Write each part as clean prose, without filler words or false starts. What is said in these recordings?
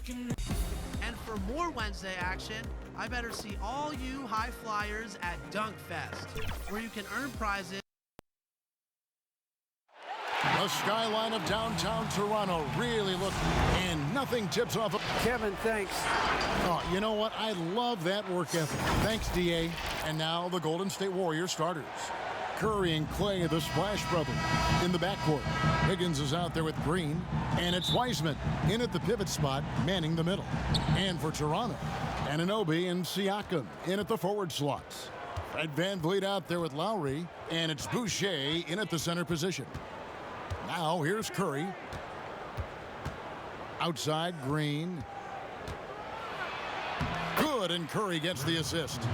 And for more Wednesday action, I better see all you high flyers at Dunk Fest, where you can earn prizes. The skyline of downtown Toronto really looks, and nothing tips off of... Kevin, thanks. Oh, you know what? I love that work ethic. Thanks, DA. And now the Golden State Warriors starters. Curry and Clay, the Splash Brothers, in the backcourt. Higgins is out there with Green, and it's Wiseman in at the pivot spot, manning the middle. And for Toronto, Anunoby and Siakam in at the forward slots. Fred VanVleet out there with Lowry, and it's Boucher in at the center position. Now here's Curry. Outside, Green. Good, and Curry gets the assist.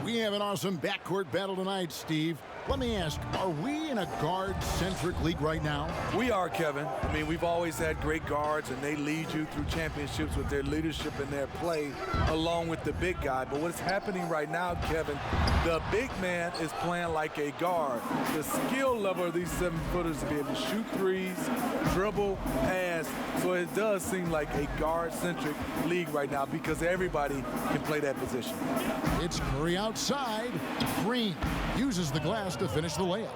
We have an awesome backcourt battle tonight, Steve. Let me ask, are we in a guard-centric league right now? We are, Kevin. I mean, we've always had great guards, and they lead you through championships with their leadership and their play, along with the big guy. But what's happening right now, Kevin, the big man is playing like a guard. The skill level of these 7-footers to be able to shoot threes, dribble, pass. So it does seem like a guard-centric league right now because everybody can play that position. It's Curry outside. Green uses the glass to finish the layup.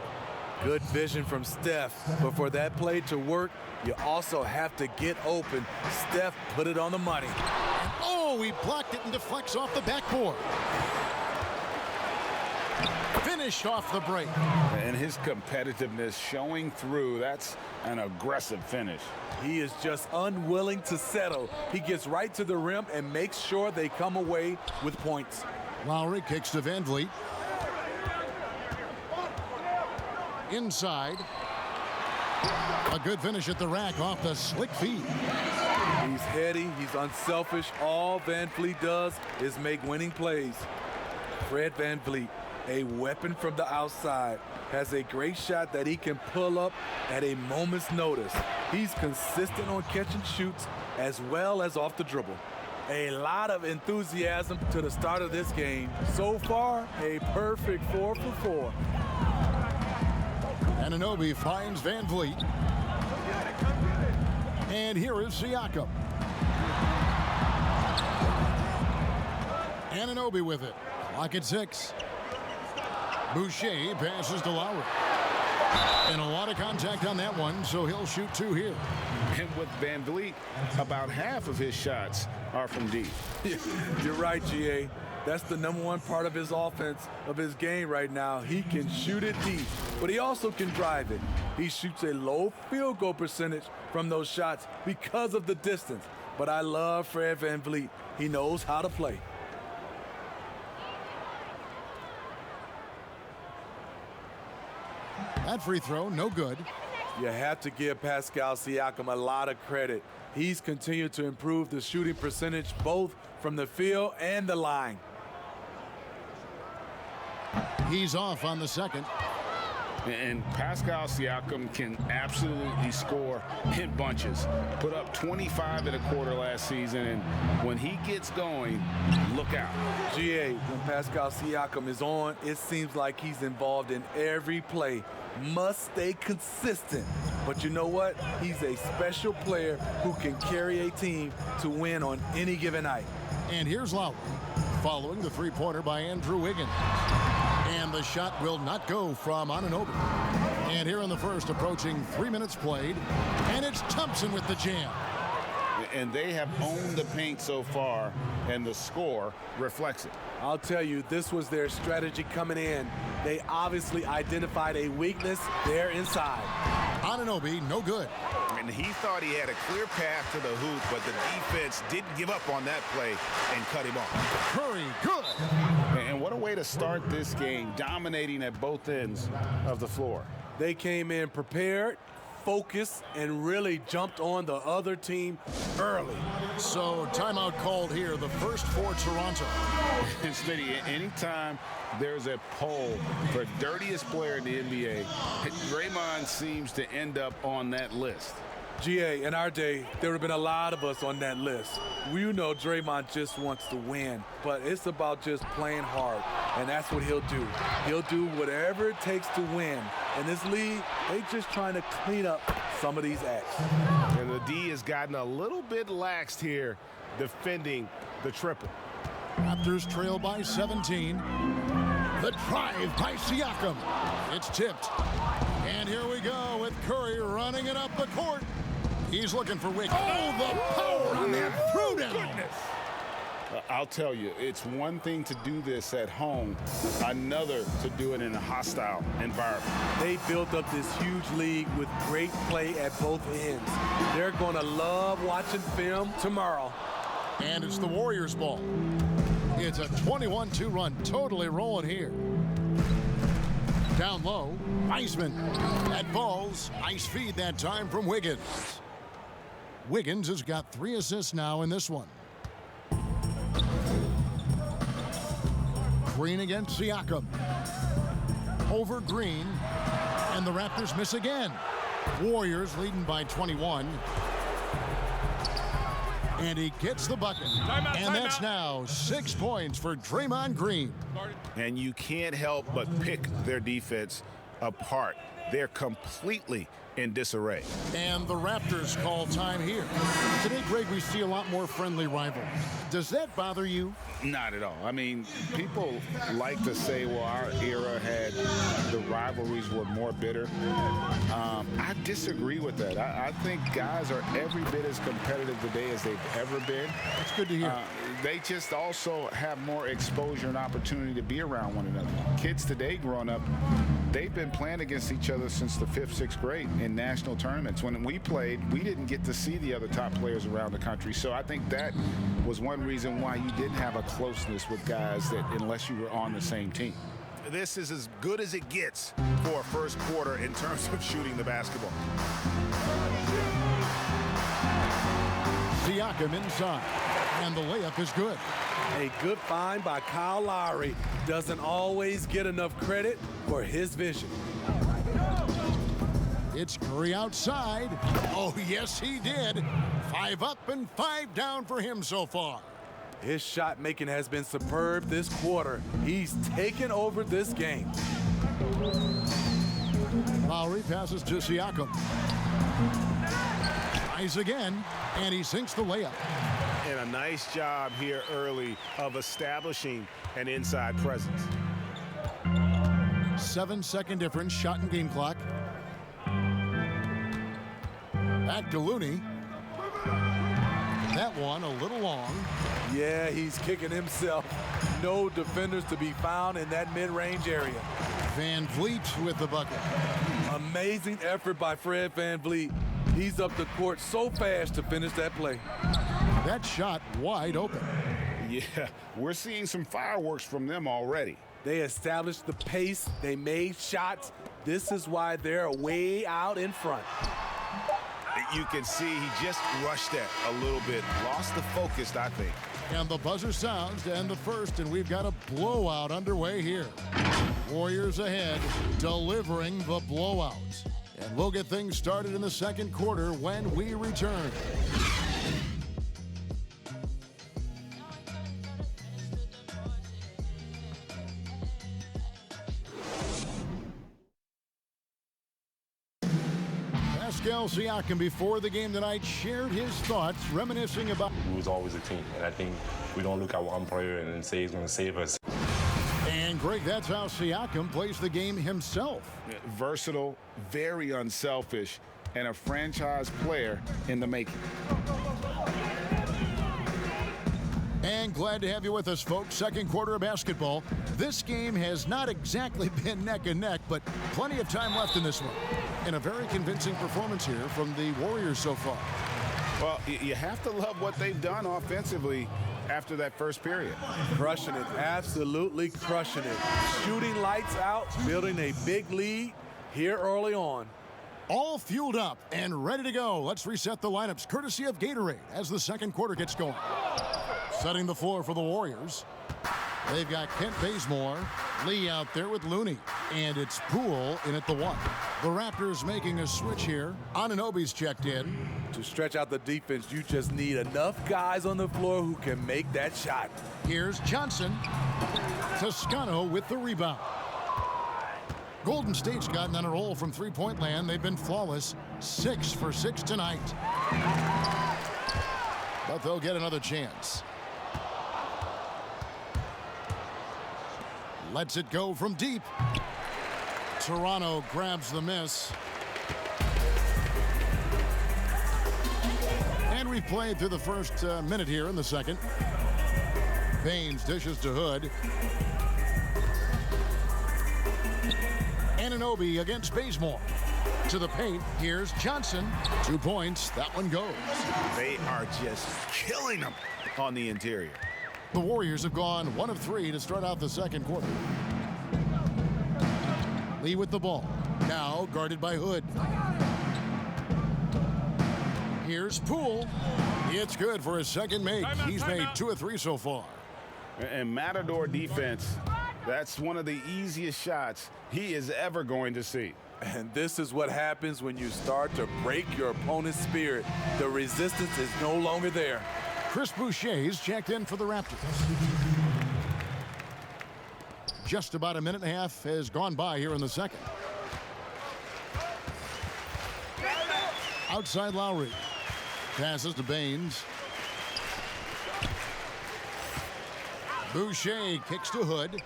Good vision from Steph, but for that play to work, you also have to get open. Steph put it on the money. And oh, he blocked it and deflects off the backboard. Finished off the break. And his competitiveness showing through. That's an aggressive finish. He is just unwilling to settle. He gets right to the rim and makes sure they come away with points. Lowry kicks to VanVleet. Inside. A good finish at the rack off the slick feed. He's heady, he's unselfish. All VanVleet does is make winning plays. Fred VanVleet, a weapon from the outside, has a great shot that he can pull up at a moment's notice. He's consistent on catch and shoots as well as off the dribble. A lot of enthusiasm to the start of this game. So far, a perfect 4 for 4. Anunoby finds VanVleet. And here is Siakam. Anunoby with it. Lock at 6. Boucher passes to Lowry. And a lot of contact on that one, so he'll shoot 2 here. And with VanVleet, about half of his shots are from deep. You're right, GA. That's the #1 part of his offense, of his game right now. He can shoot it deep, but he also can drive it. He shoots a low field goal percentage from those shots because of the distance. But I love Fred VanVleet. He knows how to play. That free throw, no good. You have to give Pascal Siakam a lot of credit. He's continued to improve the shooting percentage both from the field and the line. He's off on the second. And Pascal Siakam can absolutely score in bunches. Put up 25 in a quarter last season, and when he gets going, look out. GA, when Pascal Siakam is on, it seems like he's involved in every play. Must stay consistent. But you know what? He's a special player who can carry a team to win on any given night. And here's Lowry, following the three-pointer by Andrew Wiggins. And the shot will not go from Anunoby. And here in the first, approaching 3 minutes played, and it's Thompson with the jam. And they have owned the paint so far, and the score reflects it. I'll tell you, this was their strategy coming in. They obviously identified a weakness there inside. Anunoby, no good. And he thought he had a clear path to the hoop, but the defense didn't give up on that play and cut him off. Curry, good. And what a way to start this game, dominating at both ends of the floor. They came in prepared, focused, and really jumped on the other team early. So timeout called here, the first for Toronto. And Smitty, anytime there's a poll for dirtiest player in the NBA, Draymond seems to end up on that list. GA, in our day, there would have been a lot of us on that list. We know Draymond just wants to win, but it's about just playing hard, and that's what he'll do. He'll do whatever it takes to win. In this league, they just trying to clean up some of these acts. And the D has gotten a little bit laxed here defending the triple. Raptors trail by 17. The drive by Siakam. It's tipped. And here we go with Curry running it up the court. He's looking for Wiggins. Oh, the power on that throwdown. I'll tell you, it's one thing to do this at home, another to do it in a hostile environment. They built up this huge league with great play at both ends. They're going to love watching film tomorrow. And it's the Warriors' ball. It's a 21-2 run, totally rolling here. Down low, Wiseman. That ball's nice feed that time from Wiggins. Wiggins has got 3 assists now in this one. Green against Siakam. Over Green, and the Raptors miss again. Warriors leading by 21. And he gets the bucket. And that's now 6 points for Draymond Green. And you can't help but pick their defense apart. They're completely in disarray. And the Raptors call time here. Today, Greg, we see a lot more friendly rivals. Does that bother you? Not at all. I mean, people like to say, well, our era had the rivalries were more bitter. I disagree with that. I think guys are every bit as competitive today as they've ever been. That's good to hear. They just also have more exposure and opportunity to be around one another. Kids today growing up, they've been playing against each other since the 5th, 6th grade in national tournaments. When we played, we didn't get to see the other top players around the country. So I think that was one reason why you didn't have a closeness with guys that unless you were on the same team. This is as good as it gets for a first quarter in terms of shooting the basketball. Siakam inside, and the layup is good. A good find by Kyle Lowry. Doesn't always get enough credit for his vision. It's Curry outside. Oh, yes, he did. 5 up and 5 down for him so far. His shot making has been superb this quarter. He's taken over this game. Lowry passes to Siakam. Tries again, and he sinks the layup. And a nice job here early of establishing an inside presence. 7-second difference, shot and game clock. Back to Looney. That one a little long. Yeah, he's kicking himself. No defenders to be found in that mid-range area. Van Vliet with the bucket. Amazing effort by Fred Van Vliet. He's up the court so fast to finish that play. That shot wide open. Yeah, we're seeing some fireworks from them already. They established the pace. They made shots. This is why they're way out in front. You can see he just rushed that a little bit. Lost the focus, I think. And the buzzer sounds to end the first, and we've got a blowout underway here. Warriors ahead, delivering the blowout. And we'll get things started in the second quarter when we return. Pascal Siakam, before the game tonight, shared his thoughts, reminiscing about... It was always a team, and I think we don't look at one player and say he's going to save us. And, Greg, that's how Siakam plays the game himself. Versatile, very unselfish, and a franchise player in the making. And glad to have you with us, folks. Second quarter of basketball. This game has not exactly been neck and neck, but plenty of time left in this one. And a very convincing performance here from the Warriors so far. Well, you have to love what they've done offensively after that first period. Crushing it, absolutely crushing it. Shooting lights out, building a big lead here early on. All fueled up and ready to go. Let's reset the lineups courtesy of Gatorade as the second quarter gets going. Setting the floor for the Warriors. They've got Kent Bazemore, Lee out there with Looney, and it's Poole in at the 1. The Raptors making a switch here. Anunoby's checked in. To stretch out the defense, you just need enough guys on the floor who can make that shot. Here's Johnson. Toscano with the rebound. Golden State's gotten on a roll from three-point land. They've been flawless, 6 for 6 tonight. But they'll get another chance. Lets it go from deep. Toronto grabs the miss. And we've played through the first minute here in the second. Baines dishes to Hood. Anunoby against Bazemore. To the paint, here's Johnson. 2 points, that one goes. They are just killing them on the interior. The Warriors have gone 1 of 3 to start out the second quarter. Lee with the ball, now guarded by Hood. Here's Poole. It's good for his second make. He's made 2 of 3 so far. And Matador defense, that's one of the easiest shots he is ever going to see. And this is what happens when you start to break your opponent's spirit. The resistance is no longer there. Chris Boucher's checked in for the Raptors. Just about a minute and a half has gone by here in the second. Outside Lowry. Passes to Baines. Boucher kicks to Hood.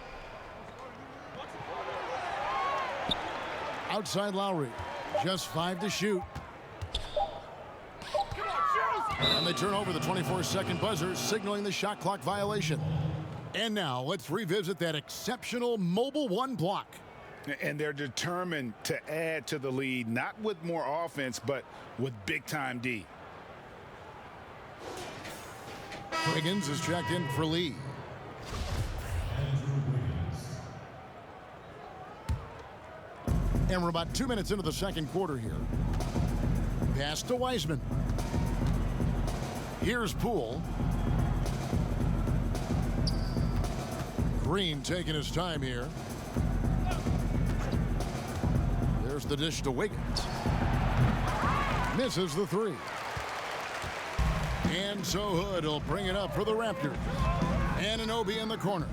Outside Lowry. Just 5 to shoot. And they turn over the 24-second buzzer, signaling the shot clock violation. And now let's revisit that exceptional Mobile 1 block. And they're determined to add to the lead, not with more offense, but with big-time D. Wiggins is checked in for Lee. And we're about 2 minutes into the second quarter here. Pass to Wiseman. Here's Poole. Green taking his time here. There's the dish to Wiggins. Misses the 3. And so Hood will bring it up for the Raptors. Anunoby in the corner.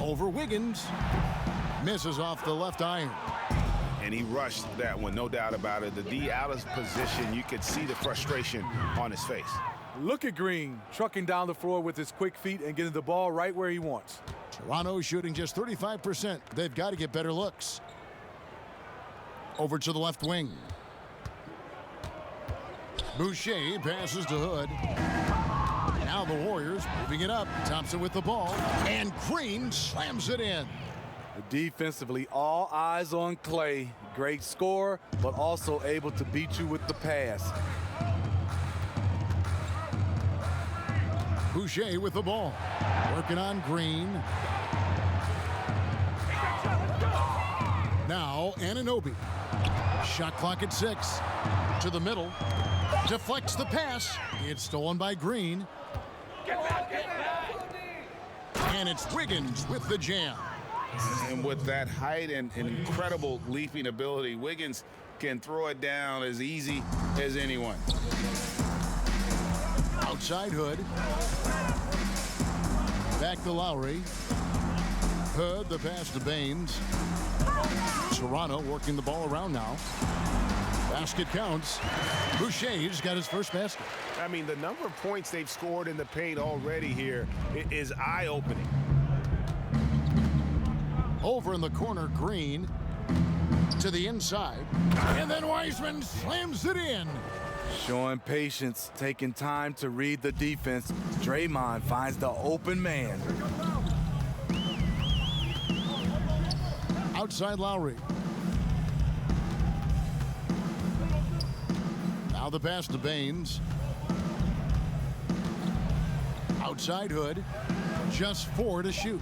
Over Wiggins. Misses off the left iron. And he rushed that one, no doubt about it. The D out of position, you could see the frustration on his face. Look at Green trucking down the floor with his quick feet and getting the ball right where he wants. Toronto shooting just 35%. They've got to get better looks. Over to the left wing. Boucher passes to Hood. Now the Warriors moving it up. Thompson with the ball. And Green slams it in. Defensively, all eyes on Clay. Great scorer, but also able to beat you with the pass. Boucher with the ball. Working on Green. Now Anunoby. Shot clock at 6. To the middle. Deflects the pass. It's stolen by Green. And it's Wiggins with the jam. And with that height and incredible leaping ability, Wiggins can throw it down as easy as anyone. Outside Hood. Back to Lowry. Hood, the pass to Baines. Toronto working the ball around now. Basket counts. Boucher's got his first basket. I mean, the number of points they've scored in the paint already here is eye-opening. Over in the corner, Green to the inside. And then Wiseman slams it in. Showing patience, taking time to read the defense. Draymond finds the open man. Outside Lowry. Now the pass to Baines. Outside Hood. Just 4 to shoot.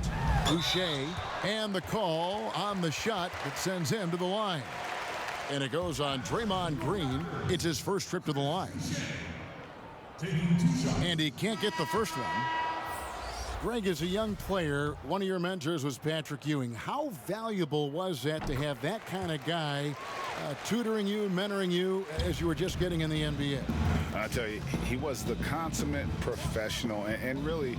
Boucher, and the call on the shot that sends him to the line. And it goes on Draymond Green. It's his first trip to the line. And he can't get the first one. Greg, as a young player, one of your mentors was Patrick Ewing. How valuable was that to have that kind of guy tutoring you, mentoring you as you were just getting in the NBA? I tell you, he was the consummate professional and really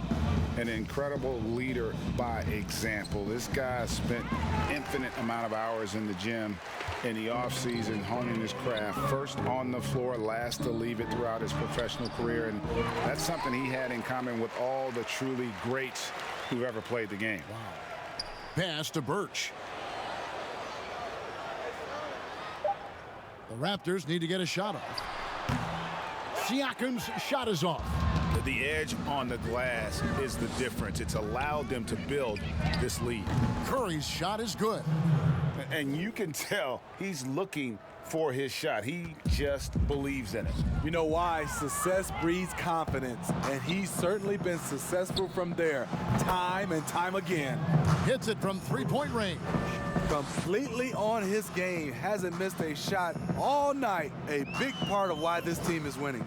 an incredible leader by example. This guy spent infinite amount of hours in the gym in the offseason honing his craft, first on the floor, last to leave it throughout his professional career. And that's something he had in common with all the truly greats who've ever played the game. Wow. Pass to Birch. The Raptors need to get a shot off. Siakam's shot is off. The edge on the glass is the difference. It's allowed them to build this lead. Curry's shot is good. And you can tell he's looking for his shot. He just believes in it. You know why? Success breeds confidence, and he's certainly been successful from there, time and time again. Hits it from three-point range. Completely on his game, hasn't missed a shot all night. A big part of why this team is winning.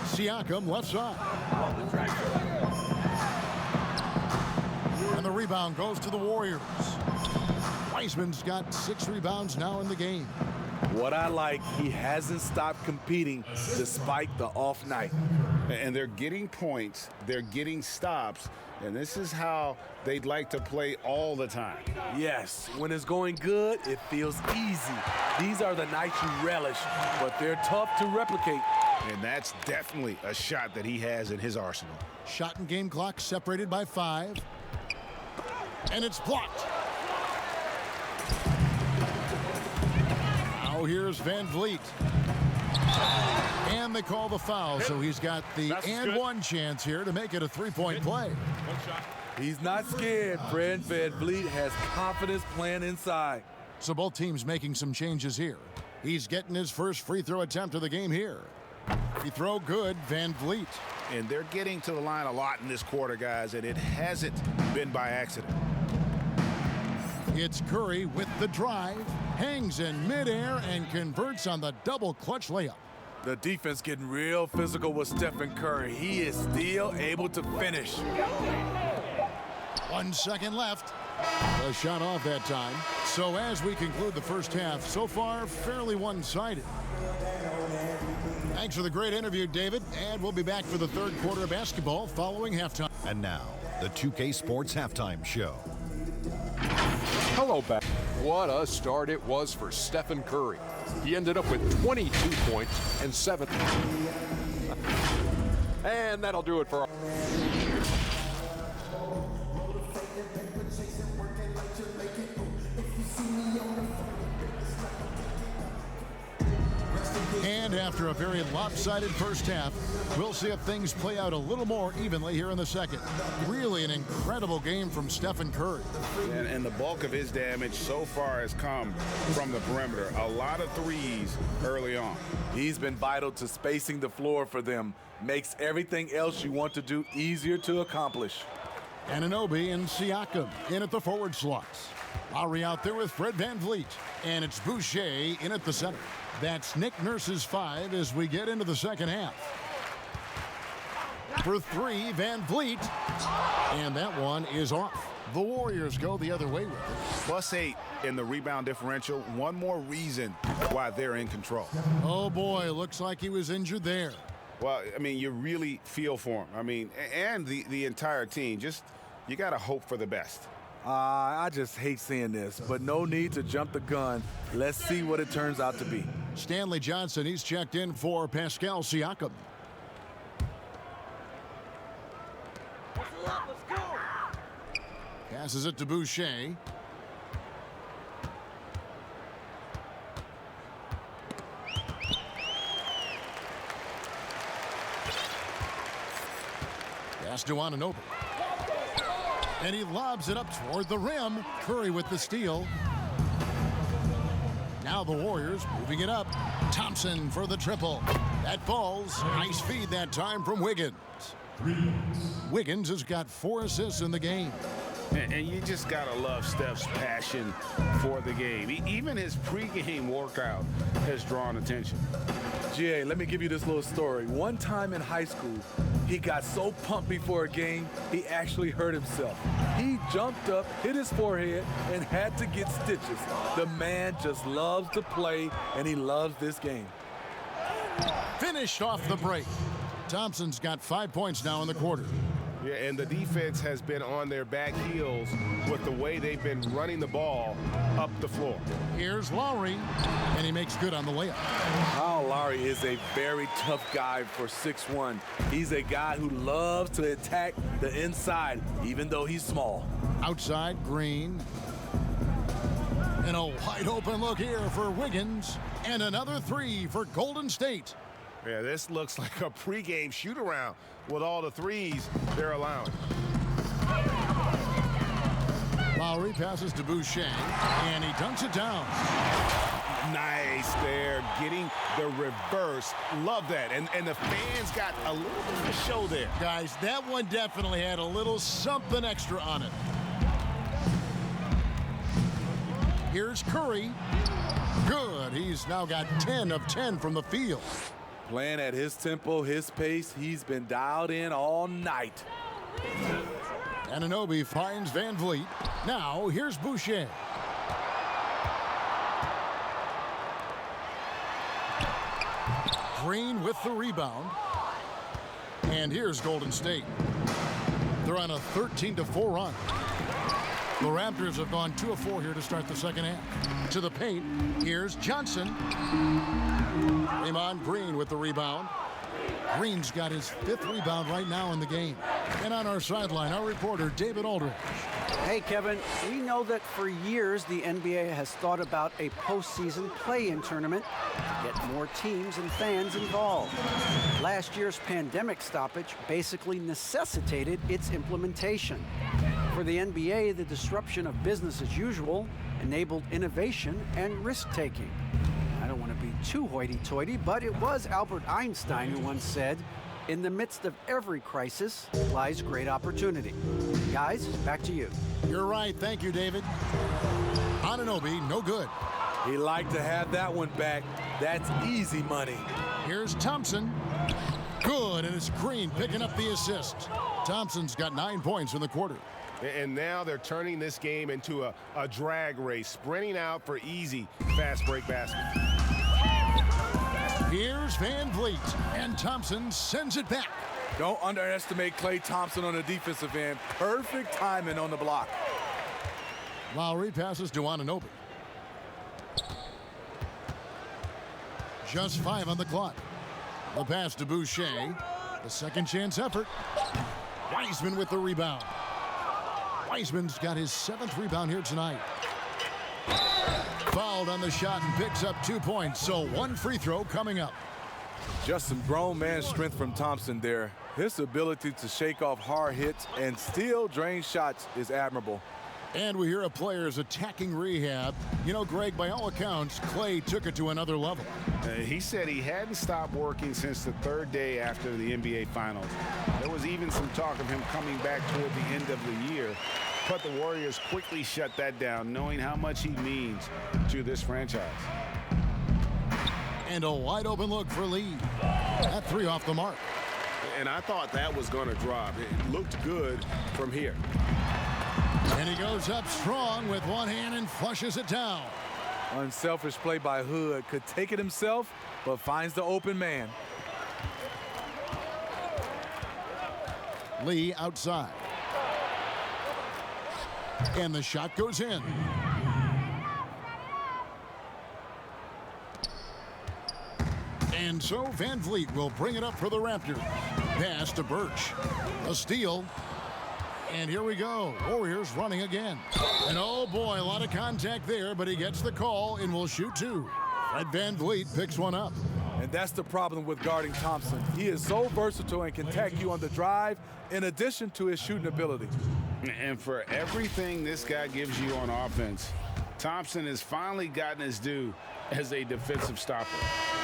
Siakam left side. And the rebound goes to the Warriors. Wiseman's got 6 rebounds now in the game. What I like, he hasn't stopped competing despite the off night. And they're getting points, they're getting stops, and this is how they'd like to play all the time. Yes, when it's going good, it feels easy. These are the nights you relish, but they're tough to replicate. And that's definitely a shot that he has in his arsenal. Shot and game clock separated by 5. And it's blocked. Now here's Van Vliet. And they call the foul, so he's got the and-one chance here to make it a three-point play. He's not scared. Fred Van Vliet has confidence playing inside. So both teams making some changes here. He's getting his first free throw attempt of the game here. He throw good, Van Vliet. And they're getting to the line a lot in this quarter, guys, and it hasn't been by accident. It's Curry with the drive, hangs in midair, and converts on the double clutch layup. The defense getting real physical with Stephen Curry. He is still able to finish. 1 second left. A shot off that time. So as we conclude the first half, so far fairly one-sided. Thanks for the great interview, David, and we'll be back for the third quarter of basketball following halftime. And now, the 2K Sports Halftime Show. Hello, back. What a start it was for Stephen Curry. He ended up with 22 points and 7. And that'll do it for our... And after a very lopsided first half, we'll see if things play out a little more evenly here in the second. Really an incredible game from Stephen Curry. And the bulk of his damage so far has come from the perimeter. A lot of threes early on. He's been vital to spacing the floor for them. Makes everything else you want to do easier to accomplish. Anunoby and Siakam in at the forward slots. Lowry out there with Fred Van Vliet. And it's Boucher in at the center. That's Nick Nurse's 5 as we get into the second half. For 3, Van Vliet. And that one is off. The Warriors go the other way with it. +8 in the rebound differential. One more reason why they're in control. Oh, boy, looks like he was injured there. Well, I mean, you really feel for him. I mean, and the entire team. Just, you got to hope for the best. I just hate seeing this, but no need to jump the gun. Let's see what it turns out to be. Stanley Johnson, he's checked in for Pascal Siakam. Passes it to Boucher. Pass to Anunoby. And he lobs it up toward the rim. Curry with the steal. Now the Warriors moving it up. Thompson for the triple. That falls. Nice feed that time from Wiggins. Wiggins has got 4 assists in the game. And you just got to love Steph's passion for the game. Even his pregame workout has drawn attention. GA, let me give you this little story. One time in high school, he got so pumped before a game, he actually hurt himself. He jumped up, hit his forehead, and had to get stitches. The man just loves to play, and he loves this game. Finished off the break. Thompson's got 5 points now in the quarter. Yeah, and the defense has been on their back heels with the way they've been running the ball up the floor. Here's Lowry, and he makes good on the layup. Kyle Lowry is a very tough guy for 6'1". He's a guy who loves to attack the inside, even though he's small. Outside, Green. And a wide open look here for Wiggins. And another three for Golden State. Yeah, this looks like a pregame shoot-around with all the threes they're allowing. Lowry passes to Boucher, and he dunks it down. Nice there, getting the reverse. Love that. And the fans got a little bit of a show there. Guys, that one definitely had a little something extra on it. Here's Curry. Good. He's now got 10 of 10 from the field. Playing at his tempo, his pace, he's been dialed in all night. Anunoby finds Van Vliet. Now, here's Boucher. Green with the rebound. And here's Golden State. They're on a 13-4 run. The Raptors have gone 2 of 4 here to start the second half. To the paint, here's Johnson. Draymond Green with the rebound. Green's got his 5th rebound right now in the game. And on our sideline, our reporter, David Aldridge. Hey, Kevin, we know that for years the NBA has thought about a postseason play-in tournament to get more teams and fans involved. Last year's pandemic stoppage basically necessitated its implementation. For the NBA, the disruption of business as usual enabled innovation and risk-taking. I don't want to be too hoity-toity, but it was Albert Einstein who once said, "In the midst of every crisis lies great opportunity." Guys, back to you. You're right. Thank you, David. Anunoby, no good. He liked to have that one back. That's easy money. Here's Thompson. Good, and it's Green picking up the assist. Thompson's got 9 points in the quarter. And now they're turning this game into a drag race, sprinting out for easy fast break baskets. Here's Van Vliet, and Thompson sends it back. Don't underestimate Klay Thompson on the defensive end. Perfect timing on the block. Lowry passes to Anunoby. Just 5 on the clock. The pass to Boucher. The second chance effort. Wiseman with the rebound. Wiseman's got his 7th rebound here tonight. Fouled on the shot and picks up 2 points, so 1 free throw coming up. Just some grown man strength from Thompson there. His ability to shake off hard hits and still drain shots is admirable. And we hear a player's attacking rehab. You know, Greg, by all accounts, Klay took it to another level. He said he hadn't stopped working since the 3rd day after the NBA Finals. There was even some talk of him coming back toward the end of the year. But the Warriors quickly shut that down, knowing how much he means to this franchise. And a wide open look for Lee. That 3 off the mark. And I thought that was going to drop. It looked good from here. And he goes up strong with one hand and flushes it down. Unselfish play by Hood. Could take it himself, but finds the open man. Lee outside. And the shot goes in. And so Van Vliet will bring it up for the Raptors. Pass to Birch. A steal. And here we go. Warriors running again. And oh boy, a lot of contact there, but he gets the call and will shoot 2. Fred Van Vliet picks one up. And that's the problem with guarding Thompson. He is so versatile and can tag you on the drive in addition to his shooting ability. And for everything this guy gives you on offense, Thompson has finally gotten his due as a defensive stopper.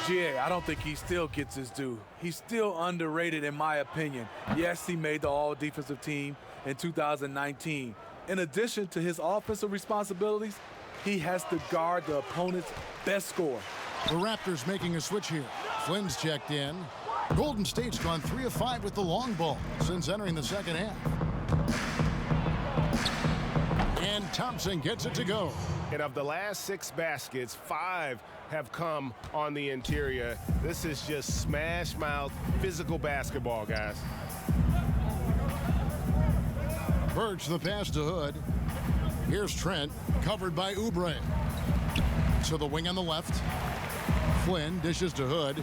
GA, I don't think he still gets his due. He's still underrated in my opinion. Yes, he made the all-defensive team in 2019. In addition to his offensive responsibilities, he has to guard the opponent's best scorer. The Raptors making a switch here. Flynn's checked in. Golden State's gone 3 of 5 with the long ball since entering the second half. And Thompson gets it to go. And of the last 6 baskets, 5 have come on the interior. This is just smash mouth physical basketball, guys. Birch the pass to Hood. Here's Trent, covered by Oubre. To the wing on the left. Flynn dishes to Hood.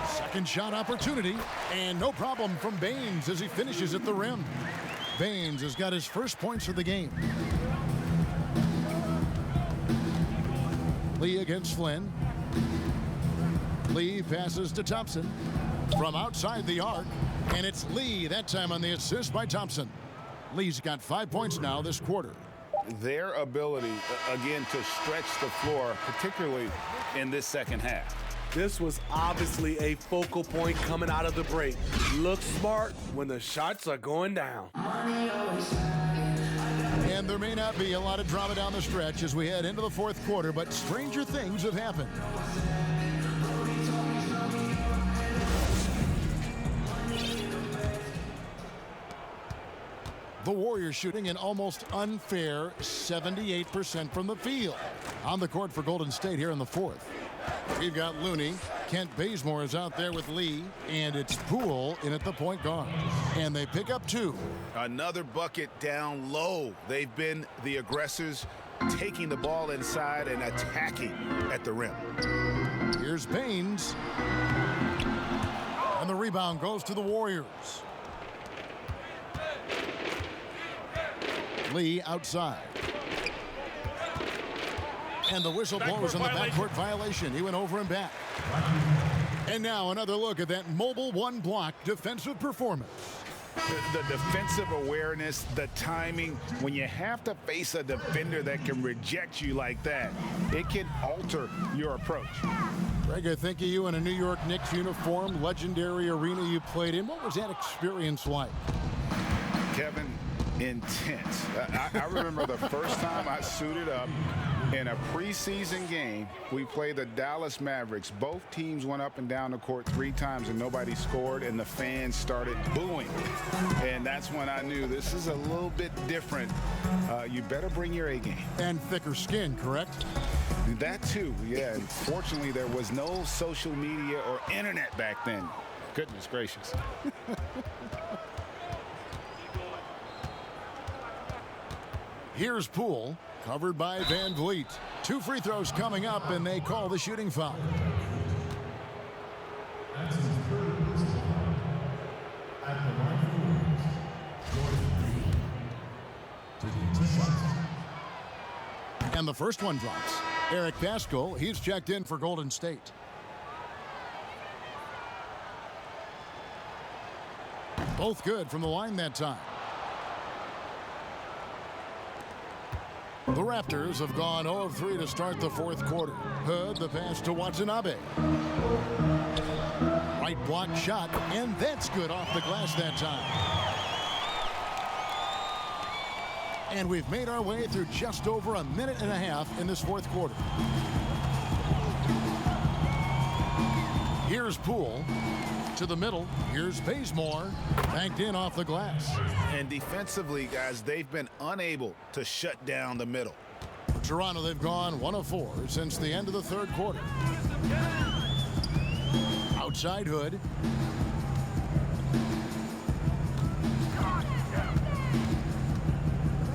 Second shot opportunity, and no problem from Baines as he finishes at the rim. Baines has got his first points of the game. Lee against Flynn. Lee passes to Thompson from outside the arc, and it's Lee that time on the assist by Thompson. Lee's got 5 points now this quarter. Their ability, again, to stretch the floor, particularly in this second half. This was obviously a focal point coming out of the break. Look smart when the shots are going down. And there may not be a lot of drama down the stretch as we head into the fourth quarter, but stranger things have happened. The Warriors shooting an almost unfair 78% from the field. On the court for Golden State here in the fourth. We've got Looney. Kent Bazemore is out there with Lee. And it's Poole in at the point guard. And they pick up 2. Another bucket down low. They've been the aggressors, taking the ball inside and attacking at the rim. Here's Baines. And the rebound goes to the Warriors. Lee outside. And the whistle blows on the backcourt violation. He went over and back. And now another look at that mobile one block defensive performance. The defensive awareness, the timing, when you have to face a defender that can reject you like that, it can alter your approach. Greg, I think of you in a New York Knicks uniform, legendary arena you played in. What was that experience like? Kevin, intense. I remember the first time I suited up in a preseason game. We played the Dallas Mavericks. Both teams went up and down the court 3 times and nobody scored, and the fans started booing. And that's when I knew this is a little bit different. You better bring your A game. And thicker skin, correct? That too, yeah. And fortunately, there was no social media or internet back then. Goodness gracious. Here's Poole, covered by Van Vliet. 2 free throws coming up, and they call the shooting foul. And the first one drops. Eric Paschal, he's checked in for Golden State. Both good from the line that time. The Raptors have gone 0 of 3 to start the fourth quarter. Hood, the pass to Watanabe. Right block shot, and that's good off the glass that time. And we've made our way through just over a minute and a half in this fourth quarter. Here's Poole. To the middle. Here's Bazemore. Banked in off the glass. And defensively, guys, they've been unable to shut down the middle. For Toronto, they've gone 1 of 4 since the end of the third quarter. Outside Hood.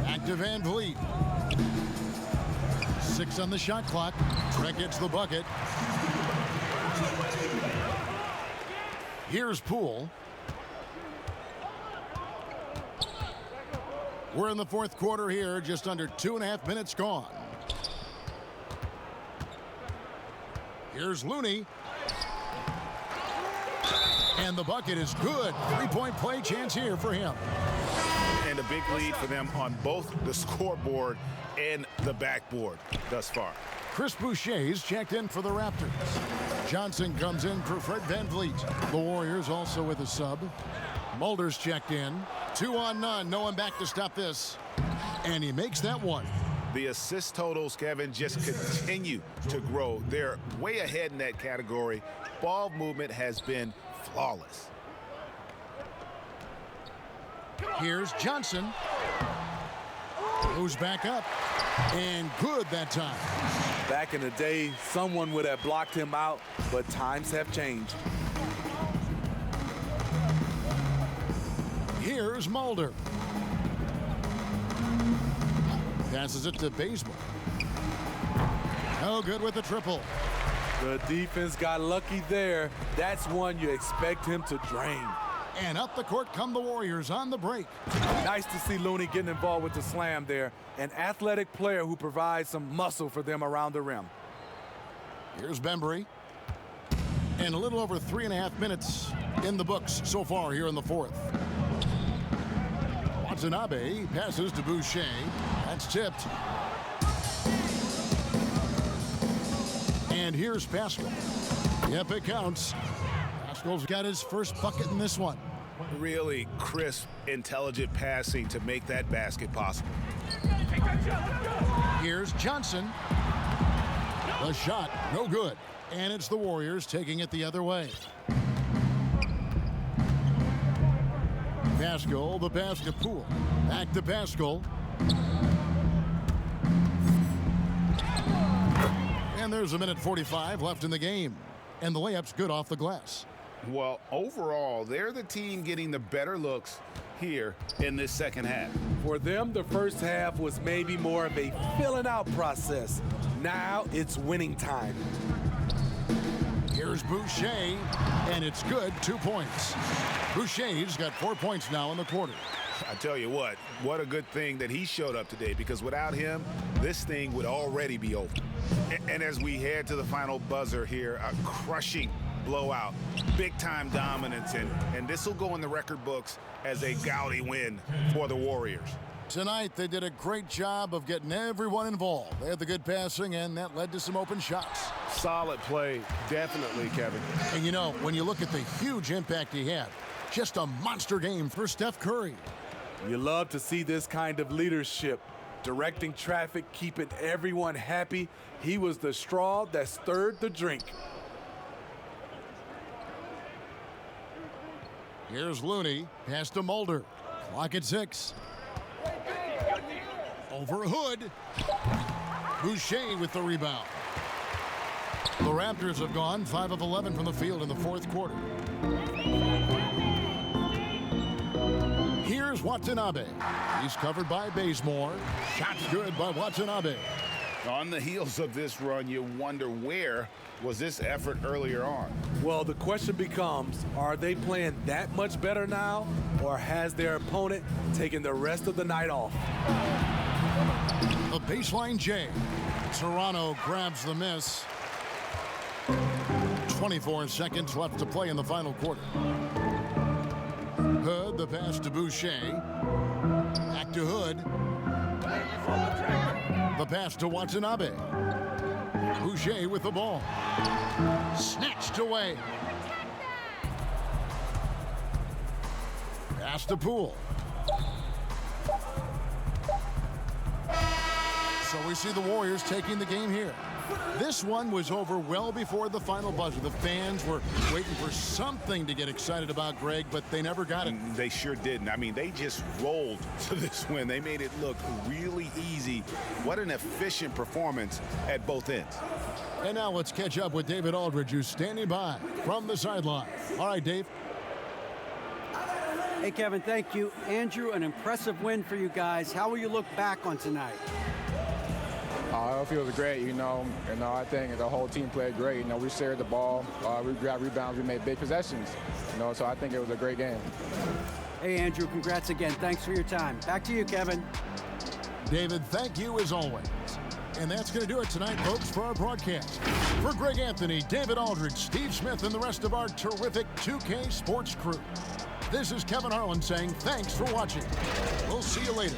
Back to Van Vliet. 6 on the shot clock. Trent gets the bucket. Here's Poole. We're in the fourth quarter here, just under 2.5 minutes gone. Here's Looney. And the bucket is good. 3-point play chance here for him. And a big lead for them on both the scoreboard and the backboard thus far. Chris Boucher's checked in for the Raptors. Johnson comes in for Fred Van Vliet. The Warriors also with a sub. Mulder's checked in. 2 on none. No one back to stop this. And he makes that one. The assist totals, Kevin, just continue to grow. They're way ahead in that category. Ball movement has been flawless. Here's Johnson. Goes back up. And good that time. Back in the day, someone would have blocked him out, but times have changed. Here's Mulder. Passes it to Bazemore. No good with the triple. The defense got lucky there. That's one you expect him to drain. And up the court come the Warriors on the break. Nice to see Looney getting involved with the slam there. An athletic player who provides some muscle for them around the rim. Here's Bembry. And a little over 3.5 minutes in the books so far here in the fourth. Watanabe passes to Boucher. That's tipped. And here's Pascal. Yep, it counts. Pascal's got his first bucket in this one. Really crisp, intelligent passing to make that basket possible. Here's Johnson. The shot, no good. And it's the Warriors taking it the other way. Pascal, the pass to Poole. Back to Pascal. And there's a minute 45 left in the game. And the layup's good off the glass. Well, overall, they're the team getting the better looks here in this second half. For them, the first half was maybe more of a filling out process. Now it's winning time. Here's Boucher, and it's good, 2 points. Boucher's got 4 points now in the quarter. I tell you what a good thing that he showed up today, because without him, this thing would already be over. And as we head to the final buzzer here, a crushing blowout, big-time dominance, and this will go in the record books as a gaudy win for the Warriors. Tonight, they did a great job of getting everyone involved. They had the good passing, and that led to some open shots. Solid play, definitely, Kevin. And you know, when you look at the huge impact he had, just a monster game for Steph Curry. You love to see this kind of leadership, directing traffic, keeping everyone happy. He was the straw that stirred the drink. Here's Looney, pass to Mulder. Clock at 6. Over Hood. Boucher with the rebound. The Raptors have gone 5 of 11 from the field in the fourth quarter. Here's Watanabe. He's covered by Bazemore. Shot's good by Watanabe. On the heels of this run, you wonder, where was this effort earlier on? Well, the question becomes, are they playing that much better now, or has their opponent taken the rest of the night off? The baseline J. Toronto grabs the miss. 24 seconds left to play in the final quarter. Hood, the pass to Boucher. Back to Hood. The pass to Watanabe. Boucher with the ball. Snatched away. Pass to Poole. So we see the Warriors taking the game here. This one was over well before the final buzzer. The fans were waiting for something to get excited about, Greg, but they never got it. They sure didn't. I mean, they just rolled to this win. They made it look really easy. What an efficient performance at both ends. And now let's catch up with David Aldridge, who's standing by from the sideline. All right, Dave. Hey, Kevin, thank you. Andrew, an impressive win for you guys. How will you look back on tonight? I feel it was great, I think the whole team played great. We shared the ball, we grabbed rebounds, we made big possessions, so I think it was a great game. Hey, Andrew, congrats again. Thanks for your time. Back to you, Kevin. David, thank you as always. And that's going to do it tonight, folks, for our broadcast. For Greg Anthony, David Aldridge, Steve Smith, and the rest of our terrific 2K Sports crew, this is Kevin Harlan saying thanks for watching. We'll see you later.